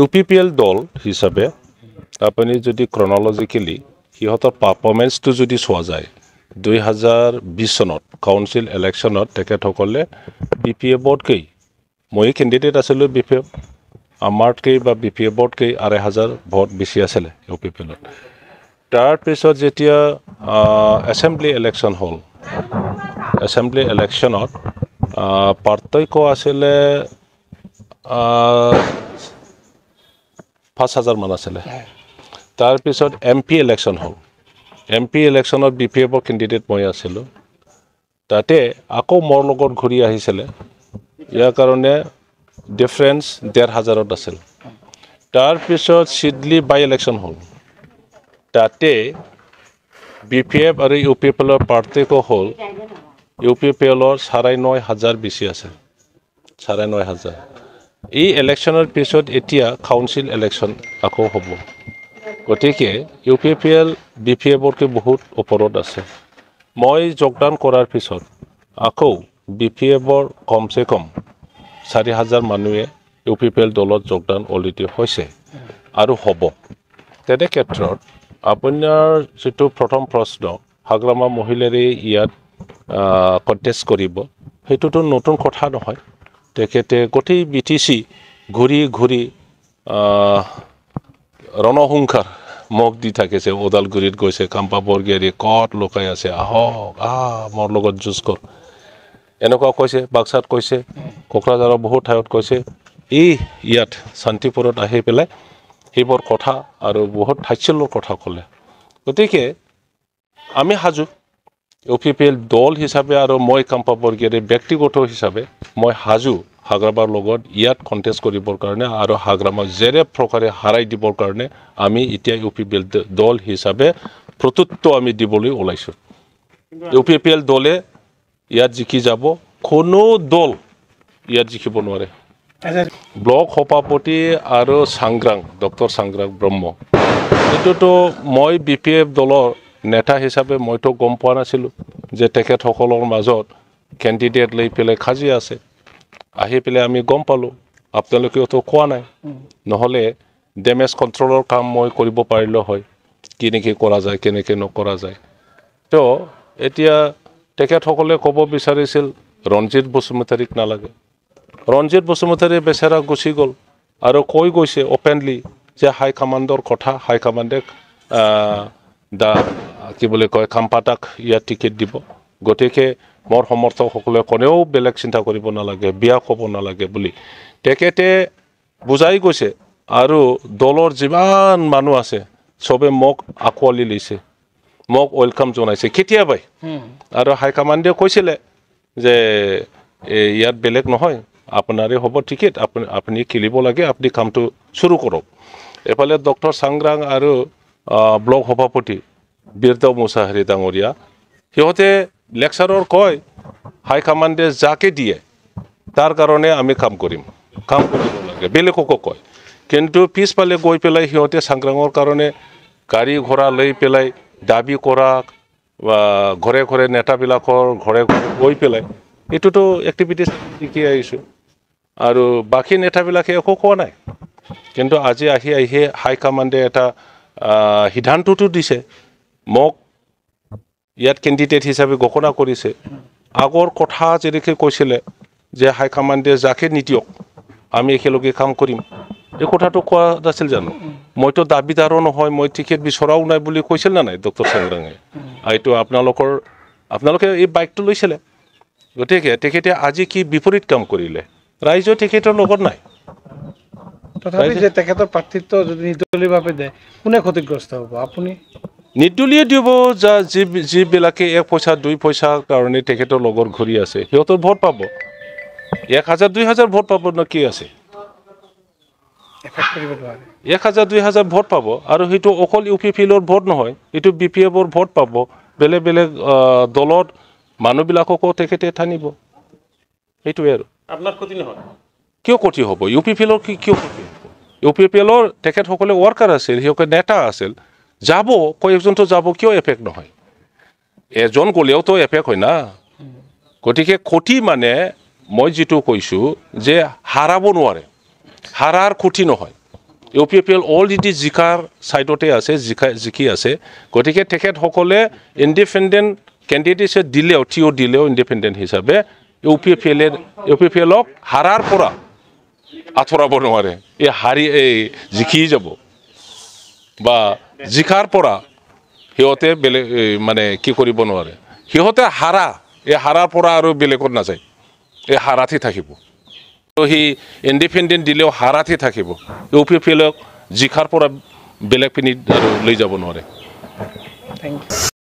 UPPL দল হিচাপে আপুনি যদি ক্ৰনলজিক্যালি সিহঁতৰ পাৰফৰ্মেন্সটো যদি চোৱা যায় 2020 চনত কাউন্সিল ইলেকশ্যনত তেখেতসকলে BPF-তকৈ মই কেণ্ডিডেট আছিলোঁ BPF আমাৰতকৈ বা BPF-তকৈ 2,500 ভোট বেছি আছিলে UPPL-ত তাৰপিছত যেতিয়া এছেম্বলি ইলেকশ্যন হ'ল এছেম্বলি ইলেকশ্যনত পাৰ্থক্য আছিলে 5,000 মান আছিলে তাৰপিছত MP ইলেকশ্যন হ'ল MP ইলেকশ্যনত BPF-ৰ কেণ্ডিডেট মই আছিলোঁ তাতে আকৌ মোৰ লগত ঘূৰি আহিছিলে ইয়াৰ কাৰণে ডিফাৰেন্স 1,500ত আছিল তাৰপিছত সিডলি বাই ইলেকশ্যন হ'ল তাতে BPF আৰু UPPL-ৰ পাৰ্থক্য হ'ল UPPL-ৰ 9,500 বেছি আছে 9,500 এই ইলেকশ্যনৰ পিছত এতিয়া কাউন্সিল ইলেকশ্যন আকৌ হ'ব গতিকে UPPL BPF-তকৈ বহুত ওপৰত আছে মই যোগদান কৰাৰ পিছত আকৌ BPF-ৰ কমচে কম 4,000 মানুহে UPPL দলত যোগদান অলৰেডি হৈছে আৰু হ'ব তেনে ক্ষেত্ৰত আপোনাৰ যিটো প্ৰথম প্ৰশ্ন হাগ্ৰামা মহিলাৰে ইয়াত কণ্টেষ্ট কৰিব সেইটোতো নতুন কথা নহয় তেখেতে গোটেই BTC ঘূৰি ঘূৰি ৰণসংহাৰ মোক দি থাকিছে ওদালগুৰিত গৈছে কাম্পা বৰগিয়াৰী কত লুকাই আছে আহক মোৰ লগত যুঁজ কৰ এনেকুৱা কৈছে বাক্সাত কৈছে কোকৰাঝাৰৰ বহুত ঠাইত কৈছে ইয়াত শান্তিপুৰত আহি পেলাই সেইবোৰ কথা আৰু বহুত ঠাইচলৰ কথা ক'লে গতিকে আমি হাজু UPPL দল হিচাপে আৰু মই কাম্পা বৰগিয়াৰী ব্যক্তিগত হিচাপে মই হাজু হাগ্ৰামাৰ লগত ইয়াত কণ্টেষ্ট কৰিবৰ কাৰণে আৰু হাগ্ৰামাক যেনে প্ৰকাৰে হাৰাই দিবৰ কাৰণে আমি এতিয়া UPPL দল হিচাপে প্ৰত্যুত্তৰ আমি দিবলৈ ওলাইছোঁ UPPL দলে ইয়াত জিকি যাব কোনো দল ইয়াত জিকিব নোৱাৰে ব্লক সভাপতি আৰু সাংগ্ৰাং ডক্টৰ সাংগ্ৰাং ব্ৰহ্ম এইটোতো মই BPF দলৰ নেতা হিচাপে মইতো গম পোৱা নাছিলোঁ যে তেখেতসকলৰ মাজত কেণ্ডিডেট লৈ পেলাই খাজি আছে আহি পেলাই আমি গম পালোঁ আপোনালোকেওতো কোৱা নাই নহ'লে ডেমেজ কণ্ট্ৰলৰ কাম মই কৰিব পাৰিলোঁ হয় কেনেকৈ কৰা যায় কেনেকৈ নকৰা যায় তো এতিয়া তেখেতসকলে ক'ব বিচাৰিছিল ৰঞ্জিত বসুমতাৰীক নালাগে ৰঞ্জিত বসুমতাৰী বেচেৰা গুচি গ'ল আৰু কৈ গৈছে অপেনলি যে হাই কামাণ্ডৰ কথা হাই কামাণ্ডে কি বুলি কয় খাম্পাটাক ইয়াত টিকেট দিব গতিকে মোৰ সমৰ্থকসকলে কোনেও বেলেগ চিন্তা কৰিব নালাগে বিয়া ক'ব নালাগে বুলি তেখেতে বুজাই গৈছে আৰু দলৰ যিমান মানুহ আছে চবে মোক আঁকোৱালি লৈছে মোক ওয়েলকাম জনাইছে কেতিয়াবাই আৰু হাই কামাণ্ডে কৈছিলে যে ইয়াত বেলেগ নহয় আপোনাৰে হ'ব টিকেট আপুনি খেলিব লাগে আপুনি কামটো শুৰু কৰক এফালে ডক্টৰ সাংগ্ৰাং আৰু ব্লক সভাপতি বীৰদেৱ মুছাহাৰী ডাঙৰীয়া সিহঁতে লেকচাৰৰ কয় হাই কামাণ্ডে যাকে দিয়ে তাৰ কাৰণে আমি কাম কৰিব লাগে বেলেগকো কয় কিন্তু পিছফালে গৈ পেলাই সিহঁতে সাংগ্ৰাঙৰ কাৰণে গাড়ী ঘোঁৰা লৈ পেলাই দাবী কৰা ঘৰে ঘৰে নেতাবিলাকৰ ঘৰে ঘৰে গৈ পেলাই এইটোতো এক্টিভিটিছ শিকি আহিছোঁ আৰু বাকী নেতাবিলাকে একো কোৱা নাই কিন্তু আজি আহি হাই কামাণ্ডে এটা সিদ্ধান্তটো দিছে মোক ইয়াত কেণ্ডিডেট হিচাপে ঘোষণা কৰিছে আগৰ কথা যেনেকৈ কৈছিলে যে হাই কামাণ্ডে যাকে নিদিয়ক আমি একেলগে কাম কৰিম এই কথাটো কোৱা নাছিল জানো মইতো দাবীদাৰো নহয় মই টিকেট বিচৰাও নাই বুলি কৈছিল না নাই ডক্টৰ সাংগ্ৰাঙে এইটো আপোনালোকে এই বাইকটো লৈছিলে গতিকে তেখেতে আজি কি বিপৰীত কাম কৰিলে ৰাইজৰ টিকেটৰ লগত নাই তথাপি যে তেখেতৰ প্ৰাৰ্থিত্ব যদি নিৰ্দলীয়ভাৱে দিয়ে কোনে ক্ষতিগ্ৰস্ত হ'ব আপুনি নিৰ্দলীয় দিব যিবিলাকে 1 পইচা 2 পইচাৰ কাৰণে তেখেতৰ লগত ঘূৰি আছে সিহঁতৰ ভোট পাব 1,000 2,000 ভোট পাব ন কি আছে 1,000 2,000 ভোট পাব আৰু সেইটো অকল UPPL-ৰ ভোট নহয় এইটো BPF-ৰ ভোট পাব বেলেগ বেলেগ দলত মানুহবিলাককো তেখেতে ঠানিব সেইটোৱে আৰু আপোনাৰ ক্ষতি নহয় কিয় ক্ষতি হ'ব UPPL-ৰ কিয় ক্ষতি হ'ব UPPL-ৰ তেখেতসকলে ৱৰ্কাৰ আছিল সিহঁতে নেতা আছিল যাব কয়েকজনতো যাব কিয় এফেক্ট নহয় এজন গ'লেওতো এফেক্ট হয় না গতিকে ক্ষতি মানে মই যেটো কৈছোঁ যে হাৰাব নোৱাৰে হাৰাৰ ক্ষতি নহয় UPPL অলৰেডি জিকাৰ ছাইডতে আছে জিকি আছে গতিকে তেখেতসকলে ইণ্ডিপেণ্ডেণ্ট কেণ্ডিডেট দিলেও থিয় দিলেও ইণ্ডিপেণ্ডেণ্ট হিচাপে UPPLক হাৰাৰ পৰা আঁতৰাব নোৱাৰে এই জিকি যাব বা জিকাৰ পৰা সিহঁতে বেলেগ মানে কি কৰিব নোৱাৰে সিহঁতে হাৰাৰ পৰা আৰু বেলেগত নাযায় এই হাৰাতে থাকিব সি ইণ্ডিপেণ্ডেণ্ট দিলেও হাৰাতে থাকিব UPPLক জিকাৰ পৰা বেলেগ পিনি আৰু লৈ যাব নোৱাৰে থেংক ইউ